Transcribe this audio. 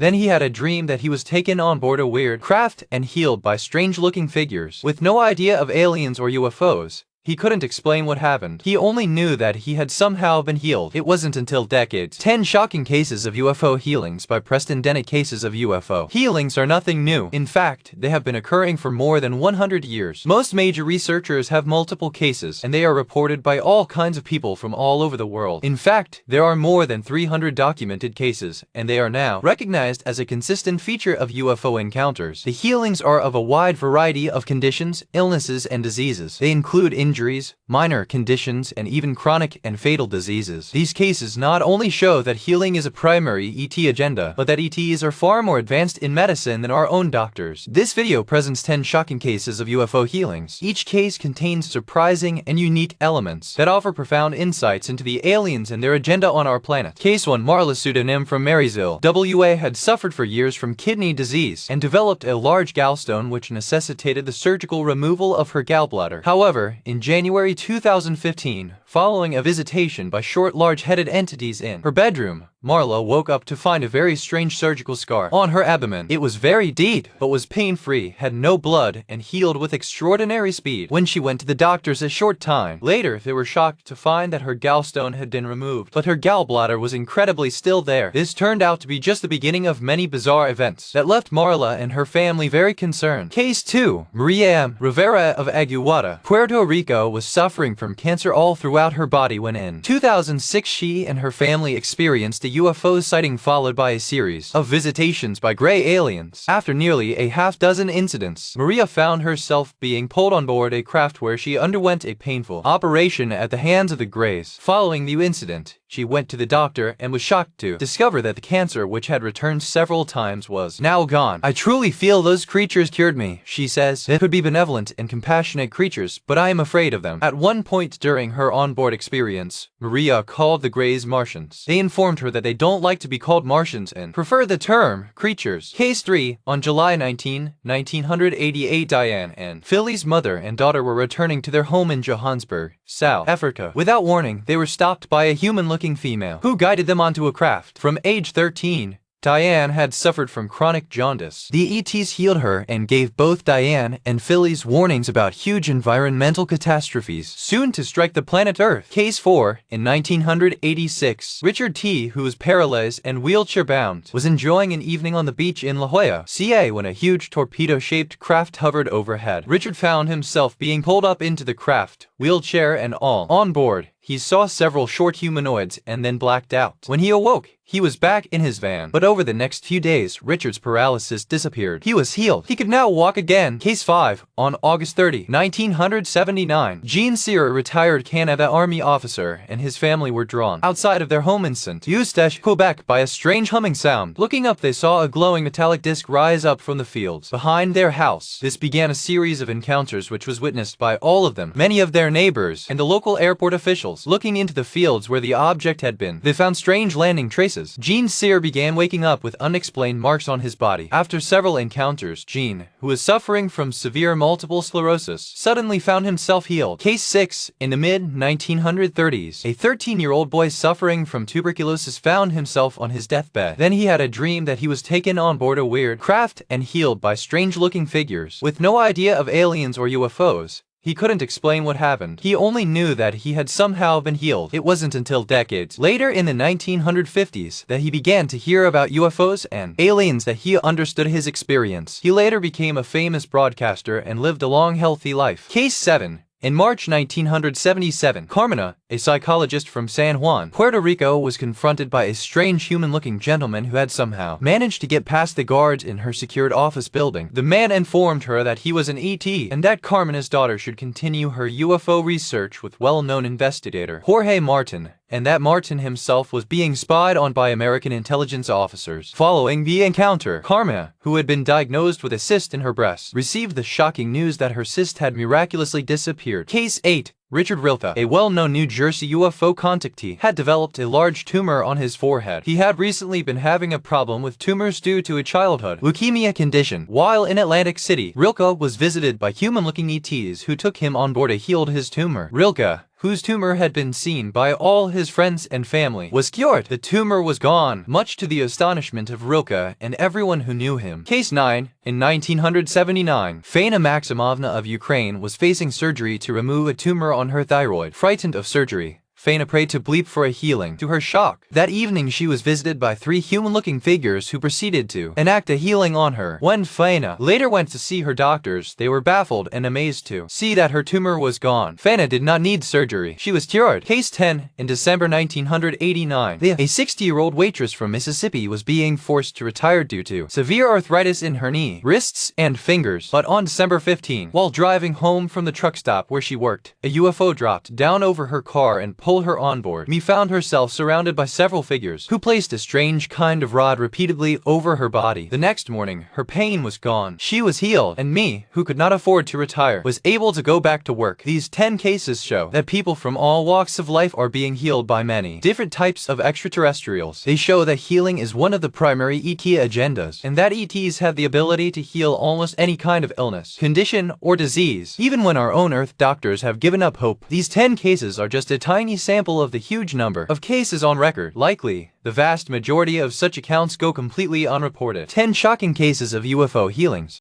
Then he had a dream that he was taken on board a weird craft and healed by strange-looking figures. With no idea of aliens or UFOs, he couldn't explain what happened. He only knew that he had somehow been healed. It wasn't until decades. 10 Shocking Cases of UFO Healings by Preston Dennett. Cases of UFO healings are nothing new. In fact, they have been occurring for more than 100 years. Most major researchers have multiple cases, and they are reported by all kinds of people from all over the world. In fact, there are more than 300 documented cases, and they are now recognized as a consistent feature of UFO encounters. The healings are of a wide variety of conditions, illnesses, and diseases. They include injuries, minor conditions, and even chronic and fatal diseases. These cases not only show that healing is a primary ET agenda, but that ETs are far more advanced in medicine than our own doctors. This video presents 10 shocking cases of UFO healings. Each case contains surprising and unique elements that offer profound insights into the aliens and their agenda on our planet. Case 1. Marla, pseudonym from Marysville, WA, had suffered for years from kidney disease and developed a large gallstone which necessitated the surgical removal of her gallbladder. However, in January 2015, following a visitation by short, large-headed entities in her bedroom, Marla woke up to find a very strange surgical scar on her abdomen. It was very deep, but was pain-free, had no blood, and healed with extraordinary speed. When she went to the doctors a short time later, they were shocked to find that her gallstone had been removed, but her gallbladder was incredibly still there. This turned out to be just the beginning of many bizarre events that left Marla and her family very concerned. Case 2. Maria M. Rivera of Aguada, Puerto Rico, was suffering from cancer all throughout her body when in 2006 she and her family experienced a UFO sighting followed by a series of visitations by gray aliens. After nearly a half-dozen incidents, Maria found herself being pulled on board a craft where she underwent a painful operation at the hands of the Greys. Following the incident, she went to the doctor and was shocked to discover that the cancer, which had returned several times, was now gone. "I truly feel those creatures cured me," she says. "They could be benevolent and compassionate creatures, but I am afraid of them." At one point during her onboard experience, Maria called the Greys Martians. They informed her that they don't like to be called Martians and prefer the term creatures. Case 3. On July 19, 1988, Diane and Philly's mother and daughter were returning to their home in Johannesburg, South Africa. Without warning, they were stopped by a human-looking female who guided them onto a craft. From age 13, Diane had suffered from chronic jaundice. The ETs healed her and gave both Diane and Philly's warnings about huge environmental catastrophes soon to strike the planet Earth. Case 4. In 1986, Richard T., who was paralyzed and wheelchair-bound, was enjoying an evening on the beach in La Jolla, CA, when a huge torpedo-shaped craft hovered overhead. Richard found himself being pulled up into the craft, wheelchair and all. On board, he saw several short humanoids and then blacked out. When he awoke, he was back in his van. But over the next few days, Richard's paralysis disappeared. He was healed. He could now walk again. Case 5. On August 30, 1979, Gene Sear, a retired Canada Army officer, and his family were drawn outside of their home in St. Eustache, Quebec, by a strange humming sound. Looking up, they saw a glowing metallic disc rise up from the fields behind their house. This began a series of encounters which was witnessed by all of them, many of their neighbors, and the local airport officials. Looking into the fields where the object had been, they found strange landing traces. Gene Sear began waking up with unexplained marks on his body. After several encounters, Gene, who was suffering from severe multiple sclerosis, suddenly found himself healed. Case 6. In the mid-1930s, a 13-year-old boy suffering from tuberculosis found himself on his deathbed. Then he had a dream that he was taken on board a weird craft and healed by strange-looking figures. With no idea of aliens or UFOs, he couldn't explain what happened. He only knew that he had somehow been healed. It wasn't until decades later in the 1950s that he began to hear about UFOs and aliens that he understood his experience. He later became a famous broadcaster and lived a long, healthy life. Case 7. In March 1977, Carmina, a psychologist from San Juan, Puerto Rico, was confronted by a strange human-looking gentleman who had somehow managed to get past the guards in her secured office building. The man informed her that he was an ET and that Carmina's daughter should continue her UFO research with well-known investigator Jorge Martin, and that Martin himself was being spied on by American intelligence officers. Following the encounter, Carmina, who had been diagnosed with a cyst in her breast, received the shocking news that her cyst had miraculously disappeared. Case 8. Richard Rilka, a well-known New Jersey UFO contactee, had developed a large tumor on his forehead. He had recently been having a problem with tumors due to a childhood leukemia condition. While in Atlantic City, Rilka was visited by human-looking ETs who took him on board and healed his tumor. Rilka, whose tumor had been seen by all his friends and family, was cured. The tumor was gone, much to the astonishment of Rilke and everyone who knew him. Case 9. In 1979, Fana Maximovna of Ukraine was facing surgery to remove a tumor on her thyroid. Frightened of surgery, Fana prayed to Bleep for a healing. To her shock, that evening she was visited by 3 human-looking figures who proceeded to enact a healing on her. When Fana later went to see her doctors, they were baffled and amazed to see that her tumor was gone. Fana did not need surgery. She was cured. Case 10. In December 1989, a 60-year-old waitress from Mississippi was being forced to retire due to severe arthritis in her knee, wrists, and fingers. But on December 15, while driving home from the truck stop where she worked, a UFO dropped down over her car and pulled her on board. Me found herself surrounded by several figures who placed a strange kind of rod repeatedly over her body. The next morning, her pain was gone. She was healed, and me, who could not afford to retire, was able to go back to work. These 10 cases show that people from all walks of life are being healed by many different types of extraterrestrials. They show that healing is one of the primary ET agendas, and that ETs have the ability to heal almost any kind of illness, condition, or disease. Even when our own Earth doctors have given up hope, these 10 cases are just a tiny sample of the huge number of cases on record. Likely, the vast majority of such accounts go completely unreported. 10 shocking cases of UFO healings.